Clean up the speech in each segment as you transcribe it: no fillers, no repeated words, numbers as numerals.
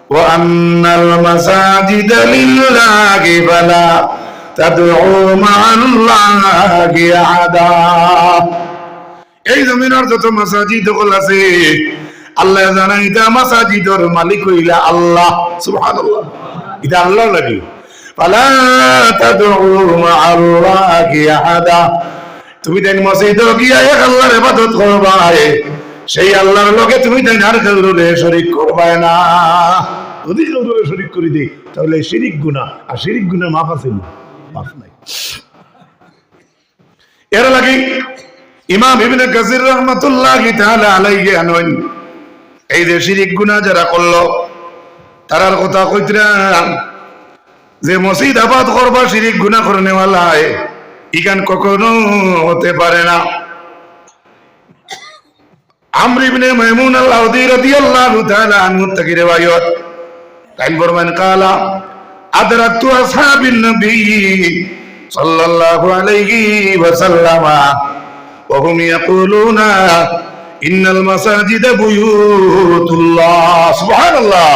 وأن المساجد لله فلا تدعوا مع الله أحدا এই জমিনের যত মাসাজিদ হল আছে আল্লাহ জানাই এটা মাসাজিদের মালিক হইলা আল্লাহ সুবহানাল্লাহ এটা আল্লাহ লাগি ফালা তাদউ মা আল্লাহি আহাদা তুমি দেন মসজিদে গিয়া এক আল্লাহর ইবাদত করবা সেই আল্লাহর লগে তুমি দেন আর কাউরে শরীক করবা না যদি কাউরে শরীক করি দেই তাহলে শিরক গুনাহ আর শিরক গুনাহ মাফ আছে না মাফ নাই এর লাগি ইমাম ইবনে কাসির রাহমাতুল্লাহি তাআলা আলাইহি আনন এই যে শিরক গুনাহ যারা করলো তারার কথা কইতরা যে মসজিদ আবাদ করবা শিরক গুনাহ করনে ওয়ালা ইগান কখনো হতে পারে না আমর ইবনে মাইমুন আল-আউদি রাদিয়াল্লাহু তাআলা আনহু থেকে riwayat তাই ফরমান قال أدركت أصحاب النبي صلى الله عليه وسلم وهم يقولون إن المساجد بيوت الله سبحان الله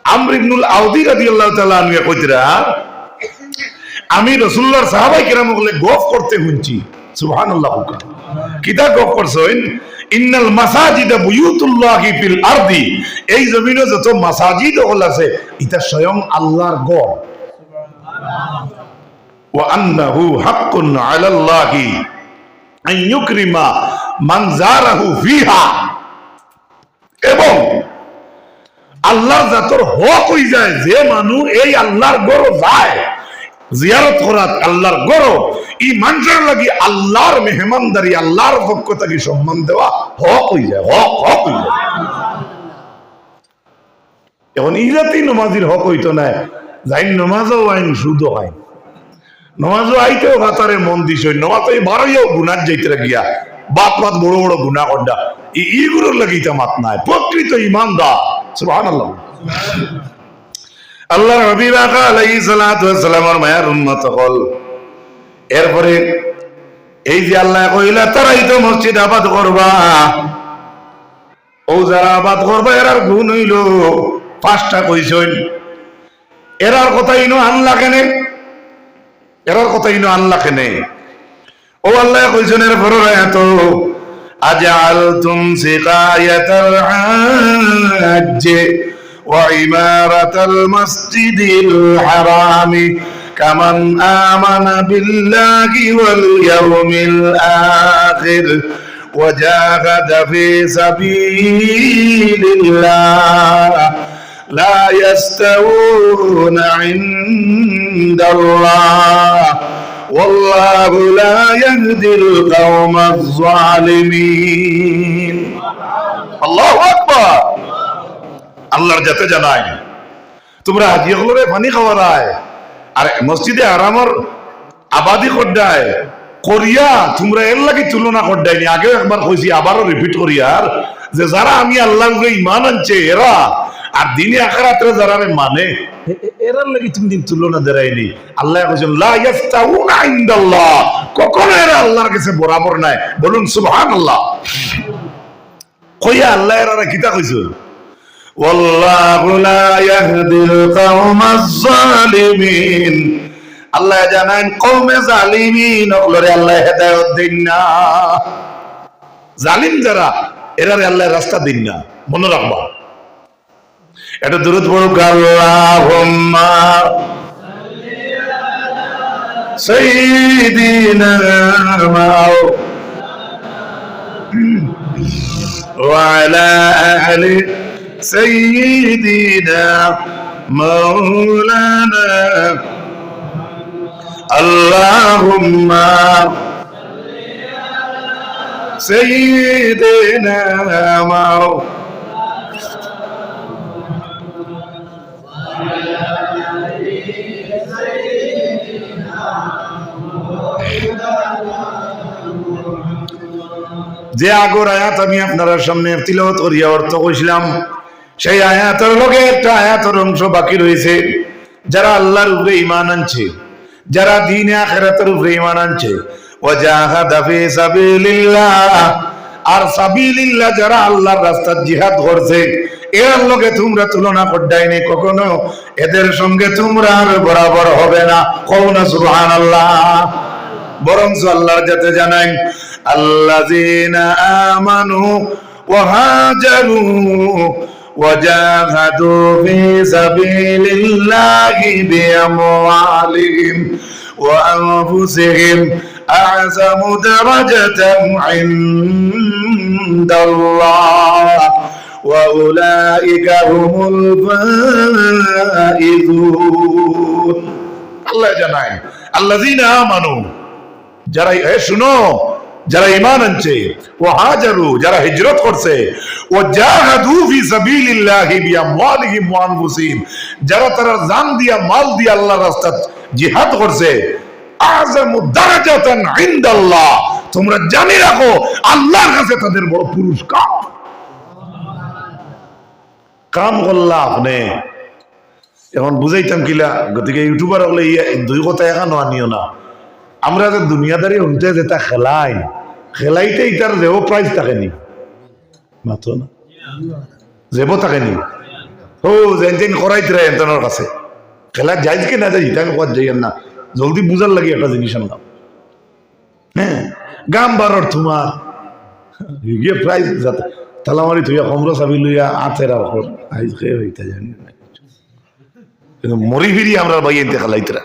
আমর ইবনে আল-আউদি রাদিয়াল্লাহু তাআলা আনহু কইতরা আমি রাসূলুল্লাহর সাহাবায়ে কেরাম বলে গফ করতে শুনছি সুবহানাল্লাহ কিতা গফ করছেন ইন্নাল মাসাজিদ বুয়ুতুল্লাহি ফিল আরদি এই জমিনে যত মাসাজিদ হল আছে এটা স্বয়ং আল্লাহর ঘর ওয়া আন্নাহু হাক্কুন আলাল্লাহি আন ইউকরিমা মান জারাহু ফিহা এবং আল্লাহর জাতর হক হই যায় যে মানুষ এই আল্লাহর ঘর যায় জিয়ারত করাত আল্লাহর ঘর এই মানুষের লাগি আল্লাহর মেহমানদারি আল্লাহর পক্ষ থেকে সম্মান দেওয়া হক হই যায় হক হই যায় এখন ইরাতি নমাজির হক হইতো না যাই নমাজও আইন সুদও আইন নমাজও আইতেও হাতারে মন দিস নমাজ বারোইও গুনার যাইতে গিয়া বাপ বড় বড় গুনাহ করডা এইগুলোর লাগি তা মাত নাই প্রকৃত ইমানদার সুবহানাল্লাহ আল্লাহর হাবিব আলাইহিস সালাতু ওয়াস সালামের মায়ের উম্মত হল এরপরে এই যে আল্লাহ কইলা তারাই তো মসজিদ আবাদ করবা ও যারা আবাদ করবা এরার গুণ হইল পাঁচটা কইছেন এরার কথা ইনো আনলা কেনে এরার কথা ইনো আনলা কেনে ও আল্লাহ কইছেন এর পরে এত আজআলতুম সিকায়াতাল হাজ্জ ওয়া ইমারাতাল মাসজিদিল হারামি কামান আমানা বিল্লাহি ওয়াল ইয়াউমিল আখির ওয়া জাহাদা ফি সাবিলিল্লাহ লা ইয়াস্তাউনা ইনদাল্লাহ ওয়াল্লাহু লা ইয়াহদিল কওমাজ জালিমিন আল্লাহু আকবার আল্লাহর যাতে জানাই তোমরা হাজি হলরে পানি খাওয়ারায় আর মসজিদে আরামর আবাদি করডায় করিয়া তোমরা এর লাগি তুলনা করডাইনি আগেও একবার কইছি আবারও রিপিট করিয়ার যে যারা আমি আল্লাহকে ঈমান আনছে এরা আর দিনে আখিরাতে যারা মানে এরার লাগি তুমি দিন তুলনা দেরাইনি আল্লাহ কইছেন লা ইয়াস্তাউনা ইনদাল্লাহ কখনো এরা আল্লাহর কাছে বরাবর নাই বলুন সুবহানাল্লাহ কইয়া আল্লাহ এরা কিতা কইছে ওয়াল্লাহু লা ইয়াহদিল কওমাজ জালিমিন আল্লাহ জানেন কওমে জালিমিন ওগুলোরে আল্লাহ হেদায়েত দেন না জালিম যারা এরারে আল্লাহ রাস্তা দেন না মনে রাখবা এটা দুরূদ পড়ুক আল্লাহুম্মা সাল্লি আলা সাইয়্যিদিনা ওয়া আলা আলি সাইয়্যিদিনা মাওলানা আল্লাহুম্মা সাল্লি আলা সাইয়্যিদিনা মাওলানা যে আগর আয়াত আমি আপনার সামনে তিলাওয়াত করিয়া অর্থ কইছিলাম সেই আয়াতের লগে একটা আয়াতের অংশ বাকি রয়েছে যারা আল্লাহর উপরে ঈমান আনছে যারা দ্বীনে আখিরাতের উপরে ঈমান আনছে ওয়াজাহাদা ফি সাবিলিল্লাহ আর সাবিলিল্লাহ যারা আল্লাহর রাস্তায় জিহাদ করছে এর লগে তোমরা তুলনা করদাইনি কখনো, এদের সঙ্গে তোমরা আর বরাবর হবে না। কও না সুবহানাল্লাহ। বরঞ্চ আল্লাহর যাতে জানাই আল্লাযীনা আমানু ওয়া হাজারু ওয়া জাহাদু ফি সাবিলিল্লাহি বিআমওয়ালিহিম ওয়া আনফুসিহিম আ'যামু দারাজাতান 'ইনদাল্লাহ ওয়া উলাইকা হুমুল ফাইজুন। আল্লাহ জানায় আল্লাযীনা আমানু, যারা শুনো, যারা ঈমান আনছে, ওয়া হাজারু, যারা হিজরত করছে, ওয়া জাহাদু ফি সাবিলিল্লাহি বিআমওয়ালিহিম ওয়া আনফুসিহিম, যারা তারা জান দিয়া মাল দিয়া আল্লাহর রাস্তায় জিহাদ করছে, আ'যামু দারাজাতান ইনদাল্লাহ, তোমরা জানি রাখো আল্লাহর কাছে তাদের বড় পুরস্কার। কাম করলা আপনি এখন বুঝাইতাম কিলা, গতিকে ইউটিউবার হলে দুই কথা এখানো আনিও না। আমরা যে দুনিয়াদারি হইতে যেটা খেলাই, খেলাইতে ইটার যেও প্রাইজ থাকেনি, মাত্র না যেব থাকেনি। ও যেন করাইতে রে এন্তনের কাছে খেলা যাইজ কে না যাই, ইটাকে কোয়া যাই না, জলদি বুঝার লাগে একটা জিনিস আনলাম। হ্যাঁ, গাম বারর তোমার গিয়ে প্রাইজ যাতে তালামারি থইয়া কমর চাবি লইয়া আথের আর আইজ খেয়ে হইতে জানি না, কিন্তু মরি ফিরি আমরা বাইতে খেলাইতরা।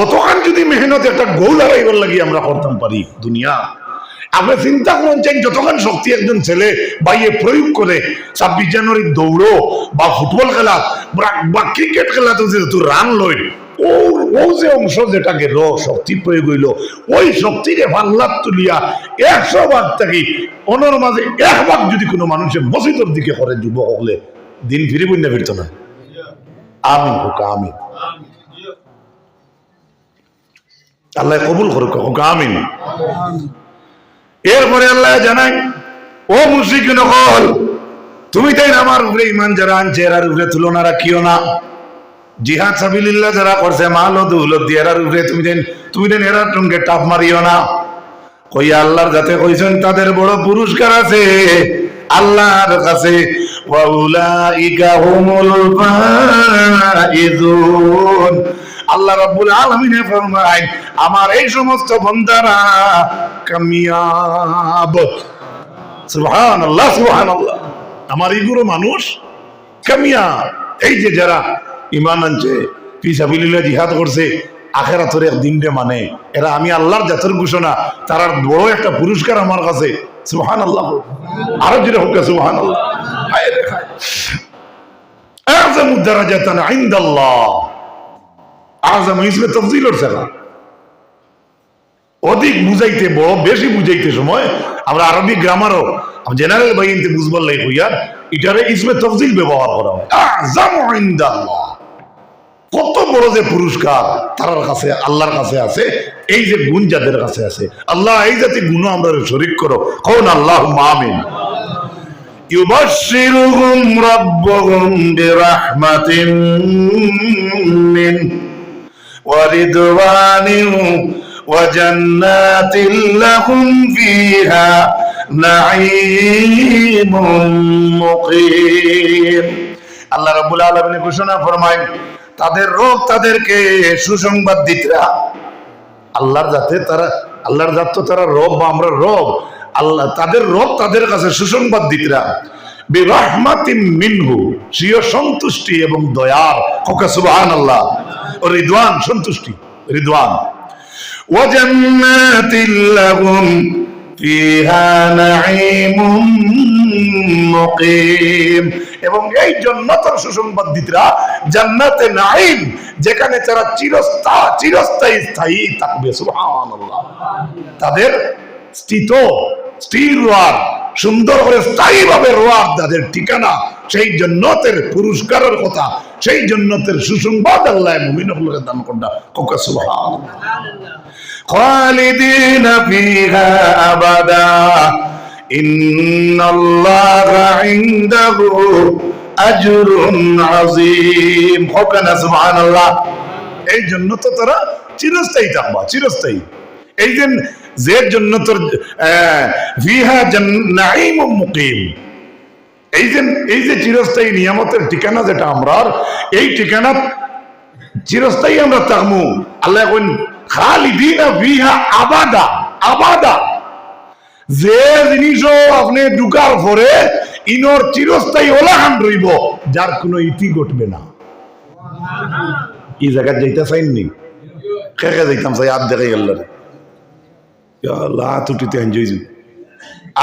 অতখান যদি মেহনত একটা গোল হারাইবার লাগি আমরা করতাম পারি দুনিয়া, আমরা চিন্তা করেন চাই যতক্ষণ শক্তি একজন ছেলে বাইয়ে প্রয়োগ করে 26 জানুয়ারি দৌড়ো বা ফুটবল খেলা বা ক্রিকেট খেলাতে যেহেতু রান লই, ও যে অংশ যেটা গেল শক্তি প্রয়োগ হইল, ওই শক্তিকে ভাল্লাত তুলিয়া 100 ভাগ থাকি অনর মাঝে 1 ভাগ যদি কোনো মানুষের মসজিদের দিকে করে যুবক হলে দিন ফিরিব না, ফিরত না। আমিন হোক আমিন, আল্লাহ কবুল করুক, হোক আমিন। এরপরে আল্লাহ জানাই ও মুশরিকিন নকল, তুমি তাই আমার উপরে ঈমান যারা আনছে এর উপরে তুলনা রাখিও না। জিহাদ সাবিলিল্লাহ যারা করছে মাল ও দৌলত দিয়ে এর উপরে তুমি দেন এর সঙ্গে টাপ মারিও না। কইয়া আল্লাহর যাতে কইছেন তাদের বড় পুরস্কার আছে আল্লাহর কাছে, ওয়া উলাইকা হুমুল ফাইজুন। আল্লাহ রাব্বুল আলামিন ফরমায় আমার এই সমস্ত বান্দারা কামিয়াব। সুবহানাল্লাহ সুবহানাল্লাহ, আমার এইগুলো মানুষ কামিয়াব। এই যে যারা ঈমান আনছে, ফি সাবিলিল্লাহ জিহাদ করছে, আখিরাতের একদিনকে মানে, এরা আমি আল্লাহর জাতের ঘোষণা, তার বড় একটা পুরস্কার আমার কাছে। সুবহানাল্লাহ, আরো যেটা হোক সুবহানাল্লাহ। হায় রে হায়, আযমু দারাজাতান ইনদাল্লাহ, আযম ইসমে তাফজিলের জায়গা। অধিক বুঝাইতে বড় বেশি বুঝাইতে সময় আমরা আরবি গ্রামারও জেনারেল বাইনতে বুঝবার লাগে হইয়া এটারে ইসমে তাফজিল ব্যবহার করা হয়। আযমু ইনদাল্লাহ, কত বড় যে পুরস্কার তার কাছে আল্লাহর কাছে আছে, এই যে গুণ যাদের কাছে আছে। আল্লাহ এই জাতি গুণ আমরা শরীক করো, কোন আল্লাহুম্মা আমিন। ইউবাশশিরুহুম রাব্বুহুম বিরাহমাতিন মিন ওয়া রিদওয়ানিন ওয়া জান্নাতিন লাহুম ফিহা নাঈমুম মুকিম। আল্লাহ রাব্বুল আলামিন ঘোষণা ফরমায় তাদের রব তাদেরকে সুসংবাদ দিতরা। আল্লাহর জাতে তারা, আল্লাহর জাত তো তারা রব বা আমরা রব, আল্লাহ তাদের রব তাদের কাছে সুসংবাদ দিতরা। বিরাহমাতিন মিনহু, সিও সন্তুষ্টি এবং দয়ার, কোকা সুবহানাল্লাহ। ও রিদওয়ান, সন্তুষ্টি রিদওয়ান। ওয়া জান্নাতিন লাহুম ফিহা নাঈমুম মুকিম, এবং এই জান্নাতের সুসংবাদ দিতরা জান্নাতে নাঈম, যেখানে তারা চিরস্থায়ী স্থায়ী থাকবে। সুবহানাল্লাহ, তাদের স্থির রোয়ার, সুন্দর করে স্থায়ীভাবে রোয়ার তাদের ঠিকানা, সেই জান্নাতের পুরস্কারের কথা, সেই জান্নাতের সুসংবাদ আল্লাহ মুমিনগুলোকে দান করবে। কোকা সুবহানাল্লাহ। খালিদিনা ফিহা আবাদা ইন্নাল্লাহা ইনদাহু আজরুন আযীম। কোকা সুবহানাল্লাহ। এই জন্য তো তারা চিরস্থায়ী থাকবা, চিরস্থায়ী। এই যে জন্য তোর ফিহা নাঈমুম মুকিম, এই যে চিরস্থায়ী নিয়ামতের ঠিকানা যেটা আমরা, এই ঠিকানা চিরস্থায়ী আমরা থাকবো। আল্লাহ কইন খালিদিনা ফিহা আবাদা। আবাদা যে জিনিসও আপনি ঢুকার পরে ইনর চিরস্থায়ী ওলাহান রইব, যার কোনো ইতি ঘটবে না। এই জায়গায় যাইতে চাইনি, কে কে যাইতাম চাই? আদ দেখাই গেল রে আল্লাহ, তুটিতে এনজয়।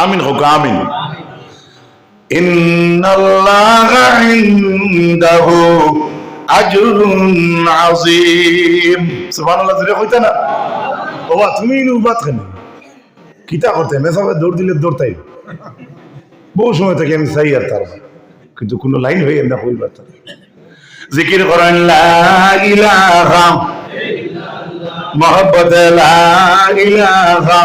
আমিন হোক, আমিন। ইন্নাল্লাহা ইনদাহু আজরুন আযীম। সুবহানাল্লাহ, জোরে কইতা না বাবা? তুমি নুবাত কেন কিতা করতে মেসাবে দৌড় দিলে দৌড়তাই বহু সময় থেকে আমি চাই, আর তার কিন্তু কোনো লাইন হয়ে না কইবার। জিকির করেন লা ইলাহা ইল্লাল্লাহ, মুহাম্মদ লা ইলাহা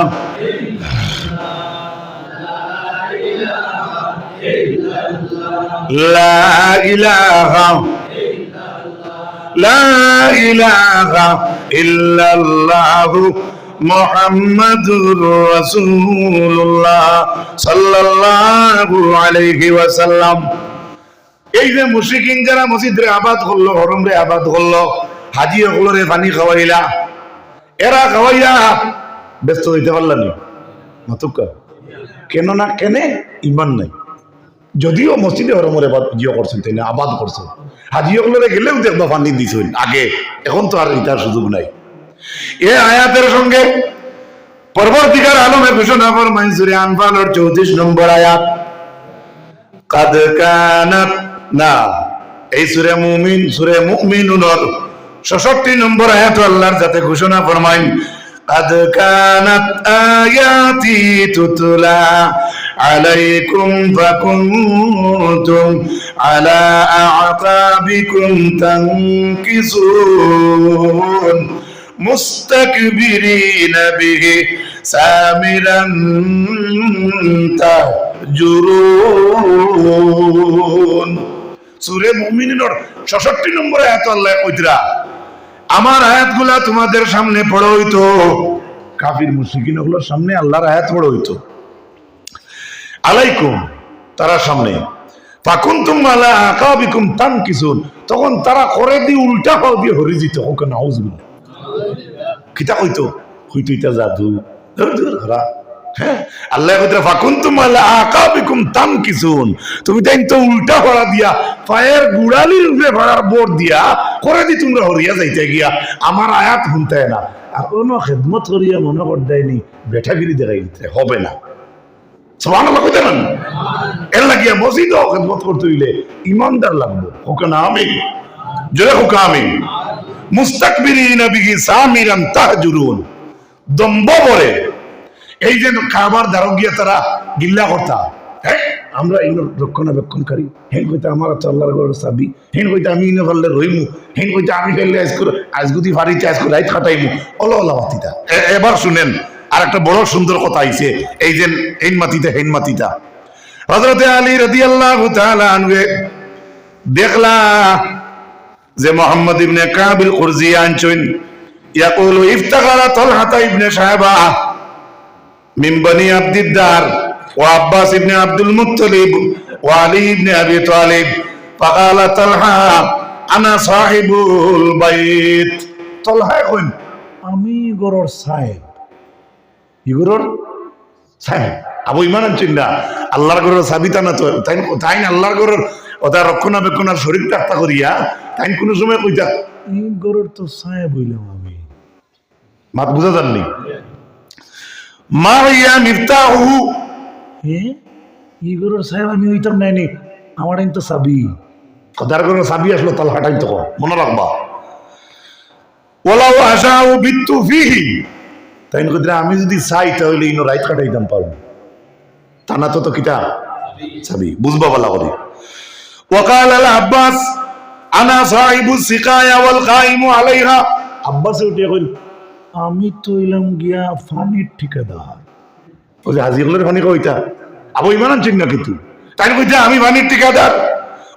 লা ইলাহা লা ইলাহা ইল্লাল্লাহ মুহাম্মাদুর রাসূলুল্লাহ সাল্লাল্লাহু আলাইহি ওয়াসাল্লাম। এই যে মুশরিকিন যারা মসজিদে আবাদ করলো, হরমরে আবাদ করলো, হাজি হলরে পানি খাওয়াইলা, এরা খাওয়াইয়া ব্যস্ত হইতে পারলেন মাতুকা কেন না? কেনে ইমান নাই। যদিও মসজিদে হরমরে জিও করছেন, তাই না আবাদ করছেন, হাজি হলরে গেলেও দেখবা পানি দিছেন আগে, এখন তো আর এটার সুযোগ নাই। এ আয়াতের সঙ্গে পরবর্তীকার আলমে ঘোষণা ফরমাইন সূরা আনফালের 34 নম্বর আয়াত, কাদ কানাত না, এই সূরা মুমিনুনের 66 নম্বর আয়াত আল্লাহর যাতে ঘোষণা ফরমাইন, কাদ কানাত আয়াতি তুতলা আলাইকুম ফাকুনতুম আলা আ'কাবিকুম তানকিসুন মুস্তাকবিরিনা বিহি সামিরান তাহজুরুন। সূরা মুমিনুনের 66 নম্বর আয়াত আল্লাহ কইতরা, আমার আয়াতগুলা তোমাদের সামনে পড়া হইতো, কাফির মুশরিকিন গুলোর সামনে আল্লাহর আয়াত পড়া হইতো, আলাইকুম তারা সামনে, ফাকুনতুম আলা আকাবিকুম তানকিসুন, তখন তারা করে দিয়ে উল্টা পাও দিয়ে হরি যেত। হোক নাউজুবিল্লাহ, কিতা হইতো? হইতো ইতা জাদু। হ্যাঁ, আল্লাহ কইতরা ফাকুনতুম আলা আকাবিকুম তানকিসুন, তুমি তাই তো উল্টা পড়া দিয়া পায়ের গুড়ালির উপরে পড়ার বোর দিয়া করে দি তোমরা হরিয়া যাইতে গিয়া আমার আয়াত শুনতে না, আর কোনো খেদমত করিয়া মনে করদাইনি বেঠাগিরি দেখাইতে হবে না। সুবহানাল্লাহ কইতে না? এর লাগিয়া মসজিদও খেদমত করতে হইলে ইমানদার লাগবে। হোক না আমিন, জোরে হোক আমিন। মুস্তাকবিরিনা বিহি সামিরান তাহজুরুন, দম্ভ করে এই যে কাবার দ্বারা গিয়া তারা গিল্লা করতা, হ্যাঁ আমরা এই রক্ষণাবেক্ষণকারী, হেন কইতে আমার তো আল্লাহর ঘরের চাবি, হেন কইতে আমি ইনে পারলে রইমু, হেন কইতে আমি ফেললে আজগুদি ফারিতে আজকে রাইত খাটাইমু, ওলা ওলা মাতিতা। এবার শুনেন আর একটা বড় সুন্দর কথা আইছে, এই যে হেন মাতিতা হেন মাতিতা। হযরতে আলী রাদিয়াল্লাহু তাআলা আনহু দেখলা যে মুহাম্মদ ইবনে কাবিল কুরজি আনছেন, ইয়াকুলু ইফতাখারা তালহা ইবনে সাহাবা মিন বনি আব্দিদ্দার ওয়া আব্বাস ইবনে আব্দুল মুত্তালিব ওয়া আলী ইবনে আবি তালিব, ফাকালা তালহা আনা সাহিবুল বাইত। তালহা কইন আমি গরর সাহেব, ইগরর সাহেব। আবু ইমান আনছেন না আল্লাহর ঘরের সাবিতা না তো, তাই আল্লাহর ঘরের ওটা রক্ষণাবেক্ষণ আর শরীর টাক্তা করিয়া তাই কোনো সময় কইতা এই ঘরের তো সাহেব হইলাম আমি। মাত বুঝা যাননি? মা ইয়া মিফতাহু, হ্যাঁ এই ঘরের সাহেব আমি হইতাম নাইনি, আমার তো চাবি, কথার ঘরের চাবি আসলো তাল হাঁটাই তো মনে রাখবা। ওলাও আশাউ বিত্তু ফিহি, তাই কইতে আমি যদি চাই তাহলে ইনো রাইত কাটাইতাম পারবো, তা না তো কিতা চাবি বুঝবা বলা করে। ওয়াকাল আল আব্বাস আনা সাহিবুস সিকায়া ওয়াল কাইমু আলাইহা, আব্বাস উঠে কইল আমি তো হইলাম গিয়া পানির ঠিকাদার। ওই যে হাজিগুলোর পানি কইতা আবু ইমান আনছেন না কিন্তু, তাই কইতা আমি পানির ঠিকাদার,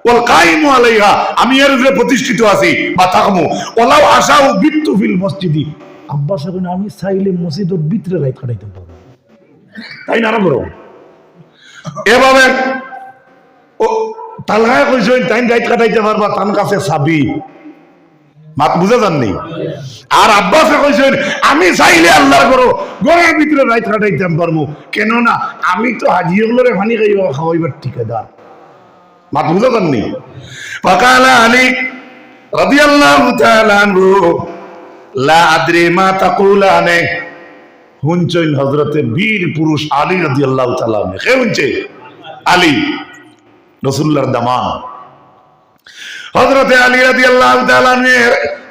ওয়াল কাইমু আলাইহা আমি এর উপরে প্রতিষ্ঠিত আছি বা থাকমু, ওলাও আশাউ বিত্তু ফিল মসজিদি, আব্বাস এখন আমি চাইলে মসজিদের ভিতরে রাইত কাটাইতাম পারবো, তাই না? বড় এভাবে ও তালহায় কইছেন তাই রাইত কাটাইতে পারবা, তার কাছে চাবি। মাত বুঝা যাননি? আর আব্বাসে কইছেন আমি চাইলে আল্লাহর ঘরের ভিতরে রাইত কাটাইতে পারবো, কেননা আমি তো হাজিগুলোরে পানি খাওয়াইবার ঠিকাদার। মাত বুঝা যাননি? ফাকালা আলী রাদিয়াল্লাহু তাআলা আনহু লা আদরি মা তাকুলানে। হুনছেন হযরতে বীর পুরুষ আলী রাদিয়াল্লাহু তাআলা আনহু। কে হুনছে? আলী, রাসূলুল্লাহর দামান। হযরতে আলী রাদিয়াল্লাহু তাআলা আনহু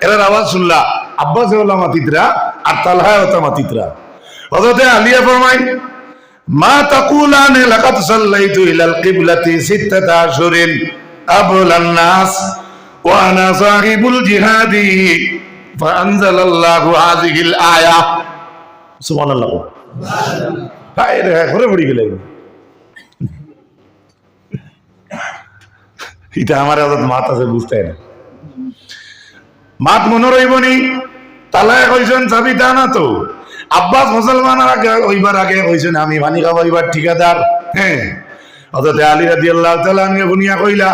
এর আওয়াজ শুনলা আব্বাস ওলা মাতিতরা আর তালহা ওতা মাতিতরা। হযরতে আলী ফরমায় মা তাকুলানে লাকাদ সাল্লাইতু ইলাল কিবলাতি সিত্তাতা আশহুরিন আবলান নাস ওয়া আনা সাহিবুল জিহাদি ফাআনজালাল্লাহু হাযিহিল আয়া। সুবহানাল্লাহ। হায় রে, ঘরে পড়ি গেল। এটা আমার আদত মাত আছে, বুঝতে না মাত মনে রইবনি। তালায় কইছেন চাবি তা না তো। আব্বাস মুসলমানের আগে ওইবার আগে কইছেন আমি পানি খাওয়াইবার ঠিকাদার। হ্যাঁ, হযরত আলী রাদিয়াল্লাহু তাআলা আনহু বুনিয়া কইলা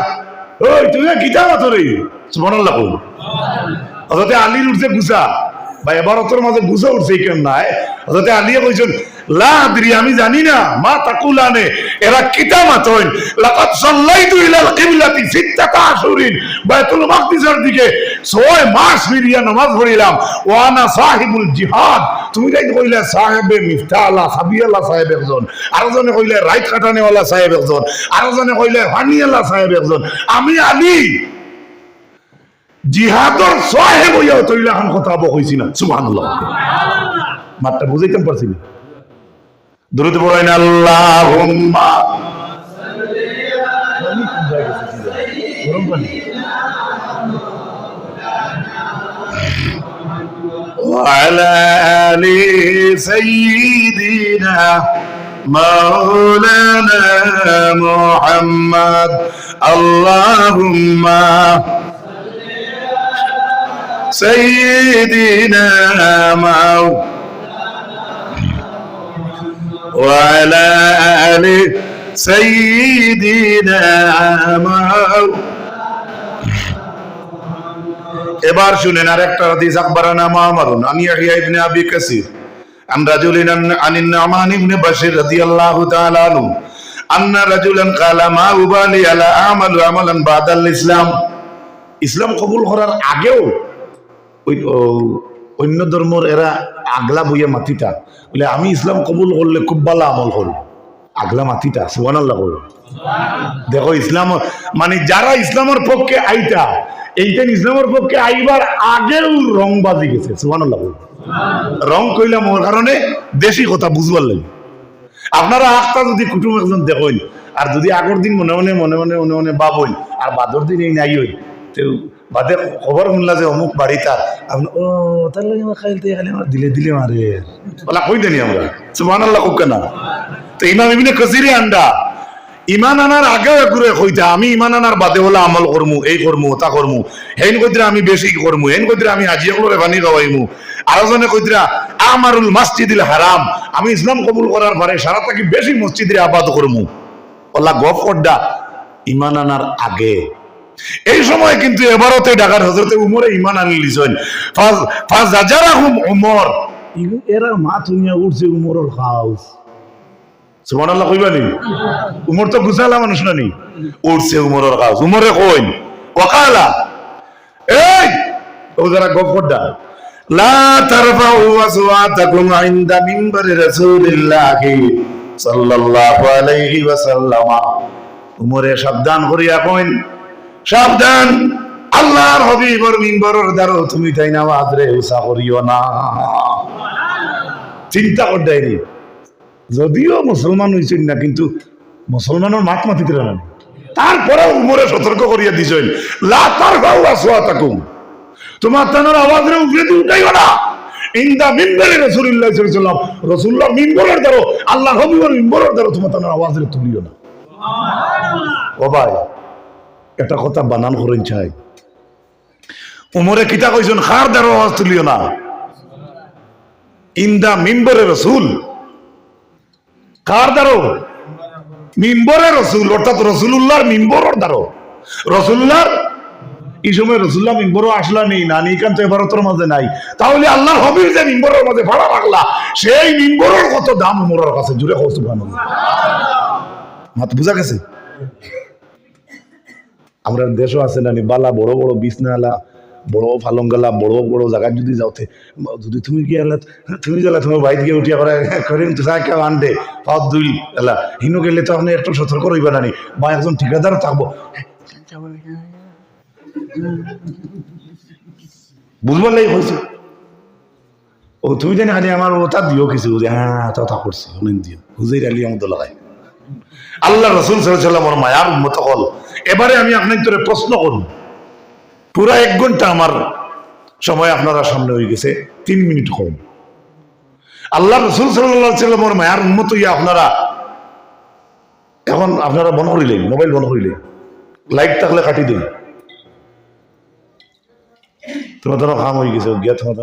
ওই তুই কিতা মাত রে? সুবহানাল্লাহ। হযরত আলীর উঠছে গুসা, বা এবার তোর মাঝে গুসা উঠছে কেন নাই? হযরত আলী কইছেন লা আদরি, আমি জানি না। মা তাকুলানে, এরা কিতা মাতইন লাকাদ সাল্লাইতু ইলাল কিবলাতি সিত্তাতা আশহুরিন, বাইতুল মাকদিসের দিকে 6 মাস ফিরিয়া নামাজ পড়িলাম। ওয়া আনা সাহিবুল জিহাদ, তুমি তাই কইলা সাহেবে মিফতালা সাবিয়ালা সাহেব একজন, আরেকজনে কইলে রাইত কাটানেওয়ালা সাহেব একজন, আরেকজনে কইলে হানিয়ালা সাহেব একজন। আমি আলী জিহাদর সাহেব হইয়া তৈলা খান কথা কইছি না। সুবহানাল্লাহ। মাত্রা বুঝাইতে পারছি না। দুরূদ পড়েন আল্লাহুম্মা ওয়া আলা আলি সাইয়্যিদিনা মাওলানা মুহাম্মদ। আল্লাহুম্মা সাইয়্যিদিনা মাওলানা وعلى آل سيدنا এবার শুনেন আরেকটা হাদিস। আকবরানা মা'মারুন আন ইয়াহইয়া ইবনে আবি কাসির আন রাজুলিন আনিন নু'মান ইবনে বাশির রাদিয়াল্লাহু তাআলা আনহু আন্না রাজুলান ক্বালা মা উবালি আলা আমালু আমালান বাদাল ইসলাম। ইসলাম কবুল করার আগেও ওই অন্য ধর্মের এরা আগলা বইয়া মাতিতা বলে আমি ইসলাম কবুল করলে খুব ভালো আমল করব। আগলা মাতিতা। সুবহানাল্লাহ। দেখো ইসলাম মানে যারা ইসলামের পক্ষে আইতা, এইটা ইসলামের পক্ষে আইবার আগেও রংবাজি গেছে। সুবহানাল্লাহ। রং কইলাম ওর কারণে দেশি কথা বুঝবার লাগে। আপনারা আখটা যদি কুটুম একজন দেখেন আর যদি আগের দিন মনে মনে মনে মনে মনে মনে ভাবেন আর বাদর দিন এই নাই হই বাদে খবর শুনলা যে অমুক বাড়ি তার আপনি ও তার লাগে খাইলতে খালি আমার দিলে দিলে মারে বলা কই দেনি আমরা। সুবহানাল্লাহ। খুব কেনা তো ইমাম ইবনে কাসির আন্ডা ইমান আনার আগে ঘুরে কইতা আমি ইমান আনার বাদে হলো আমল করমু, এই করমু তা করমু। হেন কইতরা আমি বেশি করমু, হেন কইতরা আমি হাজিয়াগুলোরে পানি খাওয়াইমু, আরেকজনে কইতরা আমারুল মসজিদুল হারাম, আমি ইসলাম কবুল করার পরে সারা থাকি বেশি মসজিদে আবাদ করমু। আল্লাহ গফ করডা ইমান আনার আগে। এই সময় কিন্তু এবারতে ঢাকার হযরতে উমরে ইমান আনি লিছেন। ফাজাজারাহুম উমর, এরা মা তুমিয়া উঠছে উমরের খাউস। সুবহানাল্লাহ কইবানি। উমর তো গুছালা মানুষ না নি, উঠছে উমরের খাউস। উমরে কইন ওয়াকালা এই ও যারা গপ করডা লা তারফাউ আসওয়াতাকুম ইনদা মিম্বারি রাসূলিল্লাহি সাল্লাল্লাহু আলাইহি ওয়াসাল্লাম। উমরে সাবধান করিয়া কইন সাবধান, আল্লাহর হাবিবের মিম্বরের দ্বারা তুমি তাই না আদরে উসা করিও না। চিন্তা করডাইনি যদিও মুসলমান হইছেন না কিন্তু মুসলমানের মাত মাতিতে না, তারপরে উমরে সতর্ক করিয়া দিছেন লা তারফাউ আসওয়াতাকুম, তোমার তানার আওয়াজরে উপরে দিয়ে উঠাইও না। ইনদা মিম্বারি রাসূলুল্লাহ সাল্লাল্লাহু আলাইহি ওয়াসাল্লাম, রাসূলুল্লাহ মিম্বরের দ্বারা আল্লাহর হাবিবের মিম্বরের দ্বারা তোমার তানার আওয়াজরে তুলিও না। সুবহানাল্লাহ। ও ভাই এটা কথা বানান করেন চাই। উমরে কিতা কইছেন খার দ্বারা আওয়াজ তুলিও না। ইনদা মিম্বরে রাসূল কার দ্বারা? মিম্বরে রসুল অর্থাৎ রসুল্লাহর মিম্বরের দ্বারা রসুল্লাহর এই সময় রসুল্লাহ মিম্বরও আসলা নেই না নিকান তো ভারতের মাঝে নাই, তাহলে আল্লাহর হবির যে মিম্বরের মাঝে ভাড়া রাখলা সেই মিম্বরের কত দাম উমরের কাছে জুড়ে হচ্ছে মাত বুঝা গেছে। আমরা দেশও আছে না বালা বড় বড় বিছনালা বড় ফালঙ্গালা বড় বড় জায়গায় যদি যাওতে যদি তুমি কি এলা তুমি গেলা তোমার বাইক গিয়ে উঠিয়া করে করিম তো কেউ আনবে পাওয়া দুই এলা হিনু গেলে তো আপনি একটু সতর্ক রইবে না নি বা একজন ঠিকাদার থাকবো বুঝবার লাগে হয়েছে ও তুমি জানি খালি আমার ওটা দিও কিছু যে হ্যাঁ তা করছি অনেক দিও হুজের আলী আমাদের লাগায় আল্লাহ রসুল সাল্লাল্লাহু আলাইহি মায়ার উম্মত হল। এবারে আমি আপনার তোরে প্রশ্ন করব, পুরা 1 ঘন্টা আমার সময় আপনারা সামনে হয়ে গেছে, 3 মিনিট কম। আল্লাহ রসুল সাল্লাল্লাহু আলাইহি ওয়াসাল্লামের মায়ার উম্মত হইয়া আপনারা এখন আপনারা বন্ধ করিলেন, মোবাইল বন্ধ করিলেন, লাইট থাকলে কাটি দিন, তোমার কাম হয়ে গেছে গিয়া তোমার